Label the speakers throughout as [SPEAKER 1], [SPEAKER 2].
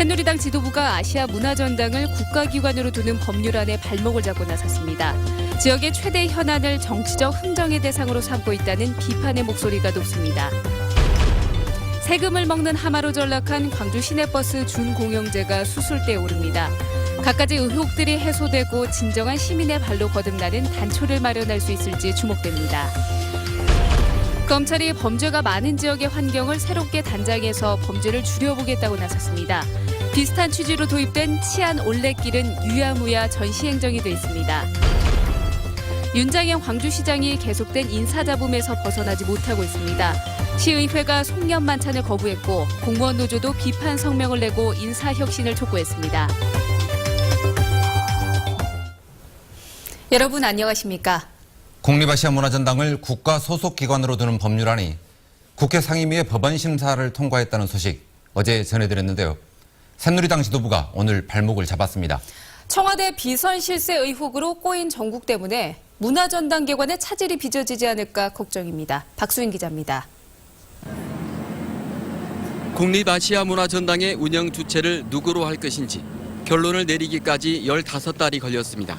[SPEAKER 1] 새누리당 지도부가 아시아 문화전당을 국가기관으로 두는 법률안에 발목을 잡고 나섰습니다. 지역의 최대 현안을 정치적 흥정의 대상으로 삼고 있다는 비판의 목소리가 높습니다. 세금을 먹는 하마로 전락한 광주 시내버스 준공영제가 수술대에 오릅니다. 갖가지 의혹들이 해소되고 진정한 시민의 발로 거듭나는 단초를 마련할 수 있을지 주목됩니다. 검찰이 범죄가 많은 지역의 환경을 새롭게 단장해서 범죄를 줄여보겠다고 나섰습니다. 비슷한 취지로 도입된 치안 올레길은 유야무야 전시행정이 돼 있습니다. 윤장현 광주시장이 계속된 인사잡음에서 벗어나지 못하고 있습니다. 시의회가 송년 만찬을 거부했고 공무원 노조도 비판 성명을 내고 인사혁신을 촉구했습니다. 여러분 안녕하십니까?
[SPEAKER 2] 국립아시아문화전당을 국가 소속 기관으로 두는 법률안이 국회 상임위의 법안 심사를 통과했다는 소식 어제 전해드렸는데요. 새누리당 지도부가 오늘 발목을 잡았습니다.
[SPEAKER 1] 청와대 비선 실세 의혹으로 꼬인 정국 때문에 문화전당 개관에 차질이 빚어지지 않을까 걱정입니다. 박수인 기자입니다.
[SPEAKER 3] 국립아시아문화전당의 운영 주체를 누구로 할 것인지 결론을 내리기까지 15달이 걸렸습니다.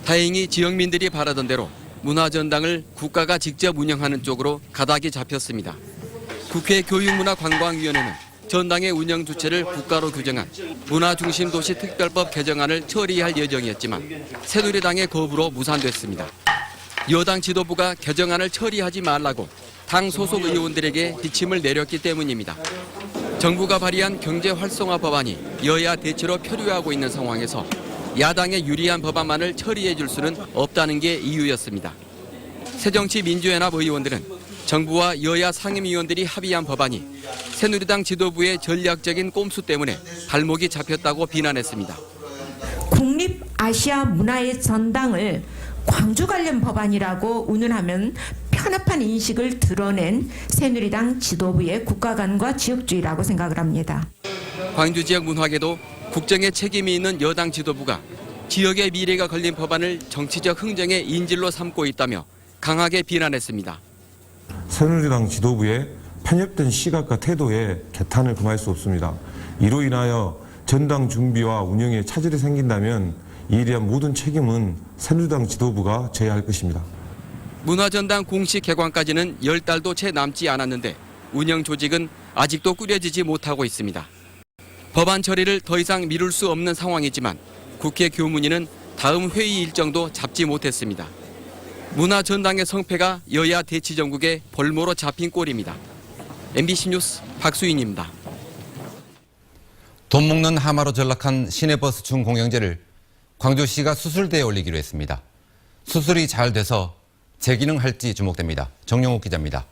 [SPEAKER 3] 다행히 지역민들이 바라던 대로 문화전당을 국가가 직접 운영하는 쪽으로 가닥이 잡혔습니다. 국회 교육문화관광위원회는 전당의 운영 주체를 국가로 규정한 문화중심도시특별법 개정안을 처리할 예정이었지만 새누리당의 거부로 무산됐습니다. 여당 지도부가 개정안을 처리하지 말라고 당 소속 의원들에게 지침을 내렸기 때문입니다. 정부가 발의한 경제활성화 법안이 여야 대치로 표류하고 있는 상황에서 야당에 유리한 법안만을 처리해 줄 수는 없다는 게 이유였습니다. 새정치민주연합 의원들은 정부와 여야 상임위원들이 합의한 법안이 새누리당 지도부의 전략적인 꼼수 때문에 발목이 잡혔다고 비난했습니다.
[SPEAKER 4] 국립아시아 문화의 전당을 광주 관련 법안이라고 운운하면 편협한 인식을 드러낸 새누리당 지도부의 국가관과 지역주의라고 생각을 합니다.
[SPEAKER 3] 광주 지역 문화계도 국정에 책임이 있는 여당 지도부가 지역의 미래가 걸린 법안을 정치적 흥정의 인질로 삼고 있다며 강하게 비난했습니다.
[SPEAKER 5] 새누리당 지도부의 편협된 시각과 태도에 개탄을 금할 수 없습니다. 이로 인하여 전당 준비와 운영에 차질이 생긴다면 이에 대한 모든 책임은 새누리당 지도부가 져야 할 것입니다.
[SPEAKER 3] 문화전당 공식 개관까지는 10달도 채 남지 않았는데 운영 조직은 아직도 꾸려지지 못하고 있습니다. 법안 처리를 더 이상 미룰 수 없는 상황이지만 국회 교문위는 다음 회의 일정도 잡지 못했습니다. 문화전당의 성패가 여야 대치 정국의 볼모로 잡힌 꼴입니다. MBC 뉴스 박수인입니다.
[SPEAKER 2] 돈 먹는 하마로 전락한 시내버스 준공영제를 광주시가 수술대에 올리기로 했습니다. 수술이 잘 돼서 재기능할지 주목됩니다. 정영욱 기자입니다.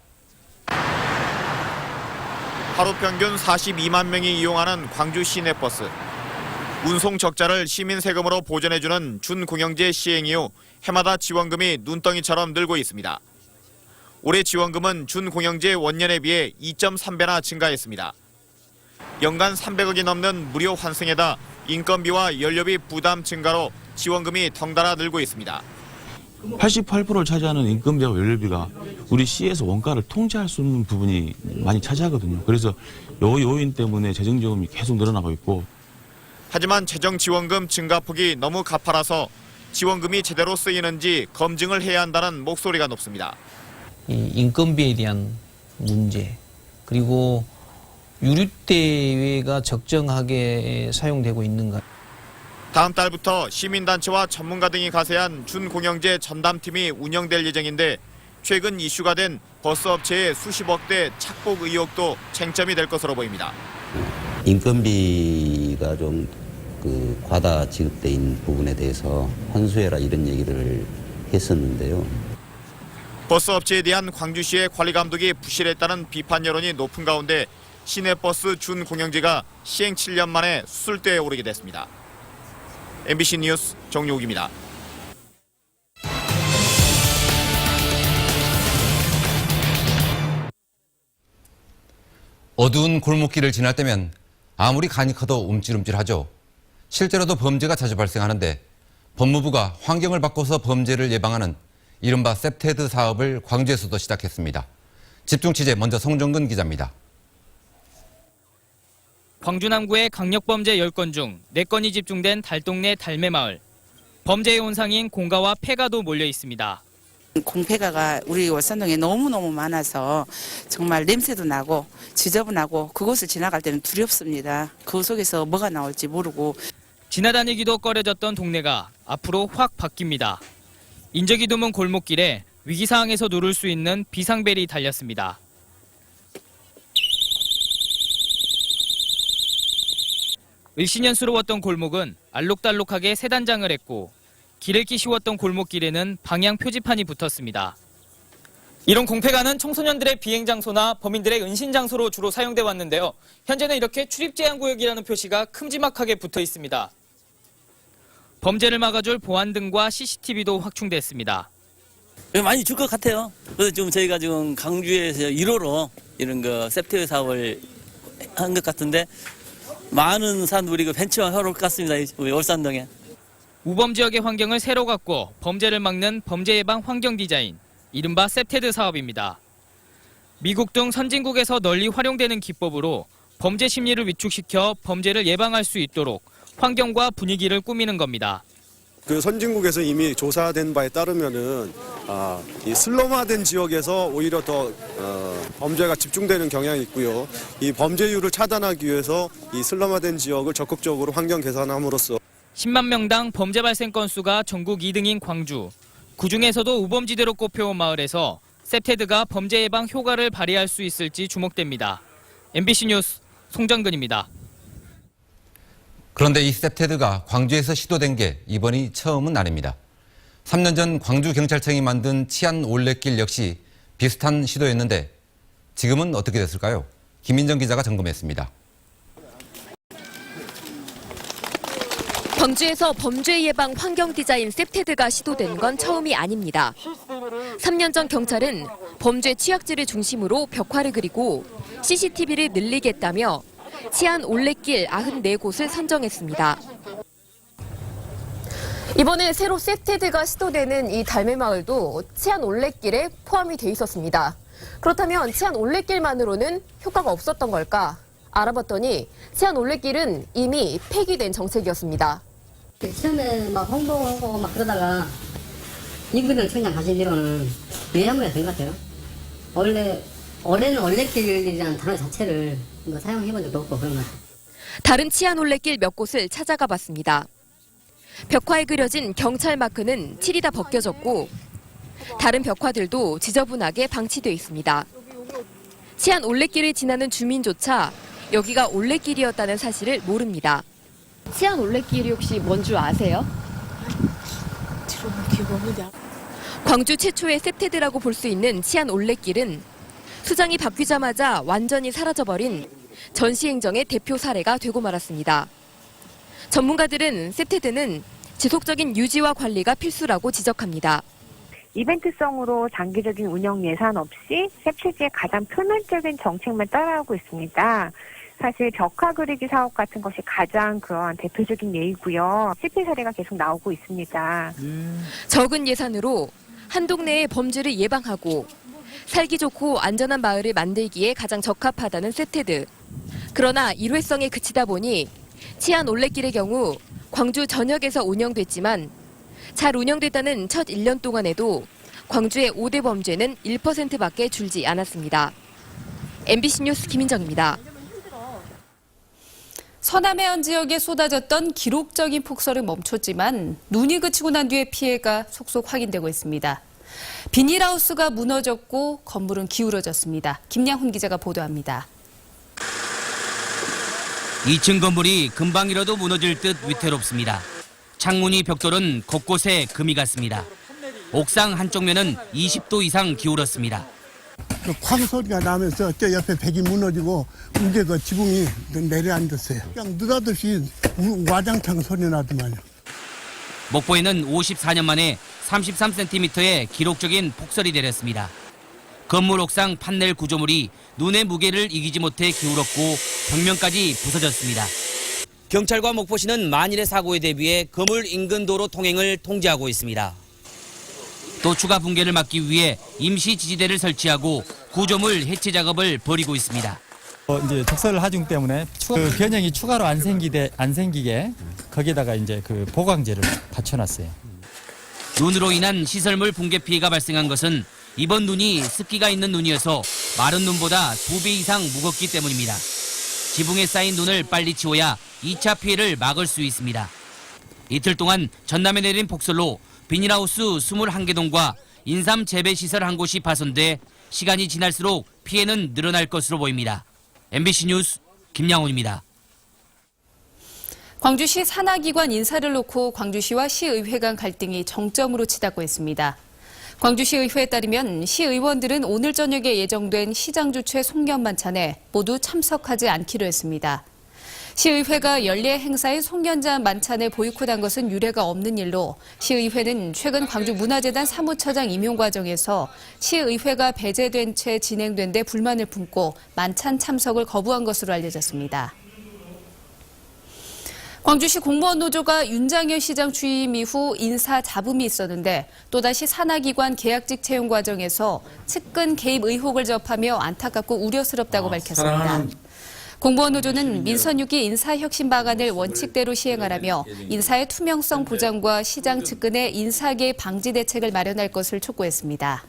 [SPEAKER 6] 하루 평균 42만 명이 이용하는 광주 시내버스. 운송 적자를 시민 세금으로 보전해주는 준공영제 시행 이후 해마다 지원금이 눈덩이처럼 늘고 있습니다. 올해 지원금은 준공영제 원년에 비해 2.3배나 증가했습니다. 연간 300억이 넘는 무료 환승에다 인건비와 연료비 부담 증가로 지원금이 덩달아 늘고 있습니다.
[SPEAKER 7] 88%를 차지하는 인건비와 연료비가 우리 시에서 원가를 통제할 수 있는 부분이 많이 차지하거든요. 그래서 이 요인 때문에 재정지원금이 계속 늘어나고 있고.
[SPEAKER 6] 하지만 재정지원금 증가폭이 너무 가파라서 지원금이 제대로 쓰이는지 검증을 해야 한다는 목소리가 높습니다.
[SPEAKER 8] 이 인건비에 대한 문제, 그리고 유류대가 적정하게 사용되고 있는가.
[SPEAKER 6] 다음 달부터 시민단체와 전문가 등이 가세한 준공영제 전담팀이 운영될 예정인데 최근 이슈가 된 버스업체의 수십억대 착복 의혹도 쟁점이 될 것으로 보입니다.
[SPEAKER 9] 인건비가 좀 과다 지급된 부분에 대해서 환수해라 이런 얘기를 했었는데요.
[SPEAKER 6] 버스업체에 대한 광주시의 관리 감독이 부실했다는 비판 여론이 높은 가운데 시내버스 준공영제가 시행 7년 만에 수술대에 오르게 됐습니다. MBC 뉴스 정용욱입니다.
[SPEAKER 2] 어두운 골목길을 지날 때면 아무리 간이 커도 움찔움찔하죠. 실제로도 범죄가 자주 발생하는데 법무부가 환경을 바꿔서 범죄를 예방하는 이른바 셉테드 사업을 광주에서도 시작했습니다. 집중 취재 먼저 송정근 기자입니다.
[SPEAKER 10] 광주 남구의 강력범죄 10건 중 4건이 집중된 달동네 달매마을. 범죄의 온상인 공가와 폐가도 몰려 있습니다.
[SPEAKER 11] 공폐가가 우리 월산동에 너무너무 많아서 정말 냄새도 나고 지저분하고 그곳을 지나갈 때는 두렵습니다. 그 속에서 뭐가 나올지 모르고.
[SPEAKER 10] 지나다니기도 꺼려졌던 동네가 앞으로 확 바뀝니다. 인적이 드문 골목길에 위기 상황에서 누를 수 있는 비상벨이 달렸습니다. 을씨년스러웠던 골목은 알록달록하게 새 단장을 했고 길 잃기 쉬웠던 골목길에는 방향 표지판이 붙었습니다. 이런 공폐가는 청소년들의 비행 장소나 범인들의 은신 장소로 주로 사용돼 왔는데요. 현재는 이렇게 출입 제한 구역이라는 표시가 큼지막하게 붙어 있습니다. 범죄를 막아줄 보안등과 CCTV도 확충됐습니다.
[SPEAKER 12] 많이 줄 것 같아요. 그래서 지금 저희가 지금 강주에서 1호로 이런 거 세프티 사업을 한 것 같은데 많은 사람들이 그 벤치와 하러 올 것 같습니다. 우리 월산동에.
[SPEAKER 10] 우범 지역의 환경을 새로 갖고 범죄를 막는 범죄 예방 환경 디자인, 이른바 세프테드 사업입니다. 미국 등 선진국에서 널리 활용되는 기법으로 범죄 심리를 위축시켜 범죄를 예방할 수 있도록 환경과 분위기를 꾸미는 겁니다.
[SPEAKER 13] 그 선진국에서 이미 조사된 바에 따르면은 이 슬럼화된 지역에서 오히려 더 범죄가 집중되는 경향이 있고요. 이 범죄율을 차단하기 위해서 이 슬럼화된 지역을 적극적으로 환경 개선함으로써
[SPEAKER 10] 10만 명당 범죄 발생 건수가 전국 2등인 광주. 그중에서도 우범지대로 꼽혀온 마을에서 세프테드가 범죄 예방 효과를 발휘할 수 있을지 주목됩니다. MBC 뉴스 송정근입니다.
[SPEAKER 2] 그런데 이 세프테드가 광주에서 시도된 게 이번이 처음은 아닙니다. 3년 전 광주경찰청이 만든 치안 올레길 역시 비슷한 시도였는데 지금은 어떻게 됐을까요? 김민정 기자가 점검했습니다.
[SPEAKER 14] 광주에서 범죄 예방 환경 디자인 세프테드가 시도된 건 처음이 아닙니다. 3년 전 경찰은 범죄 취약지를 중심으로 벽화를 그리고 CCTV를 늘리겠다며 치안 올레길 94곳을 선정했습니다. 이번에 새로 세프테드가 시도되는 이 달매마을도 치안 올레길에 포함이 돼 있었습니다. 그렇다면 치안 올레길만으로는 효과가 없었던 걸까? 알아봤더니 치안 올레길은 이미 폐기된 정책이었습니다.
[SPEAKER 15] 처음에 막 홍보하고 막 그러다가 인근을 그냥 가진 뒤로는 외양물이 된 것 같아요. 올해는 올레길이라는 단어 자체를 사용해본 적도 없고 그런 것 같아요.
[SPEAKER 14] 다른 치안 올레길 몇 곳을 찾아가 봤습니다. 벽화에 그려진 경찰 마크는 칠이 다 벗겨졌고 다른 벽화들도 지저분하게 방치돼 있습니다. 치안 올레길을 지나는 주민조차 여기가 올레길이었다는 사실을 모릅니다. 치안 올레길이 혹시 뭔 줄 아세요? 광주 최초의 세프테드라고 볼 수 있는 치안 올레길은 수장이 바뀌자마자 완전히 사라져버린 전시행정의 대표 사례가 되고 말았습니다. 전문가들은 세프테드는 지속적인 유지와 관리가 필수라고 지적합니다.
[SPEAKER 16] 이벤트성으로 장기적인 운영 예산 없이 세프테드의 가장 표면적인 정책만 따라하고 있습니다. 사실 벽화 그리기 사업 같은 것이 가장 그러한 대표적인 예이고요. 실패 사례가 계속 나오고 있습니다.
[SPEAKER 14] 적은 예산으로 한 동네의 범죄를 예방하고 살기 좋고 안전한 마을을 만들기에 가장 적합하다는 세프테드. 그러나 일회성에 그치다 보니 치안 올레길의 경우 광주 전역에서 운영됐지만 잘 운영됐다는 첫 1년 동안에도 광주의 5대 범죄는 1%밖에 줄지 않았습니다. MBC 뉴스 김민정입니다.
[SPEAKER 1] 서남 해안 지역에 쏟아졌던 기록적인 폭설은 멈췄지만 눈이 그치고 난 뒤에 피해가 속속 확인되고 있습니다. 비닐하우스가 무너졌고 건물은 기울어졌습니다. 김양훈 기자가 보도합니다.
[SPEAKER 17] 2층 건물이 금방이라도 무너질 듯 위태롭습니다. 창문이 벽돌은 곳곳에 금이 갔습니다. 옥상 한쪽 면은 20도 이상 기울었습니다.
[SPEAKER 18] 쾅 소리가 나면서 저 옆에 벽이 무너지고 이제 그 지붕이 내려앉았어요. 그냥 느닷없이 와장창 소리 나더만요.
[SPEAKER 17] 목포에는 54년 만에 33cm의 기록적인 폭설이 내렸습니다. 건물 옥상 판넬 구조물이 눈의 무게를 이기지 못해 기울었고 벽면까지 부서졌습니다. 경찰과 목포시는 만일의 사고에 대비해 건물 인근 도로 통행을 통제하고 있습니다. 또 추가 붕괴를 막기 위해 임시 지지대를 설치하고 구조물 해체 작업을 벌이고 있습니다.
[SPEAKER 19] 이제 적설 하중 때문에 그 변형이 추가로 안 생기게 거기에다가 이제 그 보강제를 받쳐놨어요.
[SPEAKER 17] 눈으로 인한 시설물 붕괴 피해가 발생한 것은 이번 눈이 습기가 있는 눈이어서 마른 눈보다 2배 이상 무겁기 때문입니다. 지붕에 쌓인 눈을 빨리 치워야 2차 피해를 막을 수 있습니다. 이틀 동안 전남에 내린 폭설로 비닐하우스 21개 동과 인삼 재배시설 한 곳이 파손돼 시간이 지날수록 피해는 늘어날 것으로 보입니다. MBC 뉴스 김양훈입니다.
[SPEAKER 1] 광주시 산하기관 인사를 놓고 광주시와 시의회 간 갈등이 정점으로 치닫고 있습니다. 광주시의회에 따르면 시의원들은 오늘 저녁에 예정된 시장 주최 송년 만찬에 모두 참석하지 않기로 했습니다. 시의회가 연례 행사인 송년잔 만찬에 보이콧한 것은 유례가 없는 일로 시의회는 최근 광주문화재단 사무처장 임용 과정에서 시의회가 배제된 채 진행된 데 불만을 품고 만찬 참석을 거부한 것으로 알려졌습니다. 광주시 공무원 노조가 윤장현 시장 취임 이후 인사 잡음이 있었는데 또다시 산하기관 계약직 채용 과정에서 측근 개입 의혹을 접하며 안타깝고 우려스럽다고 밝혔습니다. 공무원 노조는 민선 6기 인사혁신 방안을 원칙대로 시행하라며 인사의 투명성 보장과 시장 측근의 인사개입 방지 대책을 마련할 것을 촉구했습니다.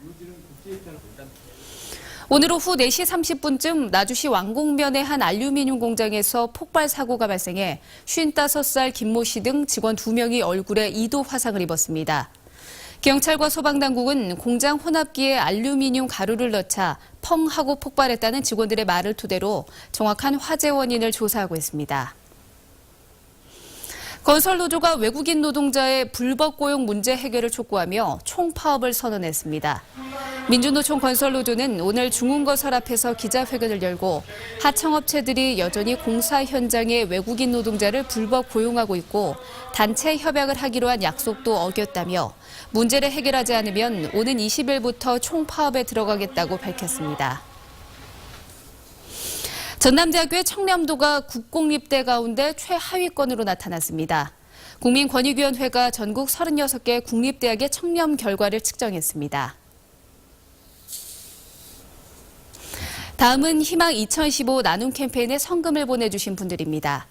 [SPEAKER 1] 오늘 오후 4시 30분쯤 나주시 왕곡면의 한 알루미늄 공장에서 폭발 사고가 발생해 55살 김모 씨 등 직원 2명이 얼굴에 2도 화상을 입었습니다. 경찰과 소방당국은 공장 혼합기에 알루미늄 가루를 넣자 펑 하고 폭발했다는 직원들의 말을 토대로 정확한 화재 원인을 조사하고 있습니다. 건설노조가 외국인 노동자의 불법 고용 문제 해결을 촉구하며 총파업을 선언했습니다. 민주노총 건설노조는 오늘 중흥건설 앞에서 기자회견을 열고 하청업체들이 여전히 공사 현장에 외국인 노동자를 불법 고용하고 있고 단체 협약을 하기로 한 약속도 어겼다며 문제를 해결하지 않으면 오는 20일부터 총파업에 들어가겠다고 밝혔습니다. 전남대학교의 청렴도가 국공립대 가운데 최하위권으로 나타났습니다. 국민권익위원회가 전국 36개 국립대학의 청렴 결과를 측정했습니다. 다음은 희망 2015 나눔 캠페인에 성금을 보내주신 분들입니다.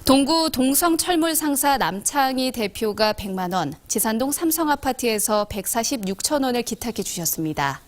[SPEAKER 1] 동구 동성 철물 상사 남창희 대표가 100만 원, 지산동 삼성아파트에서 146천 원을 기탁해 주셨습니다.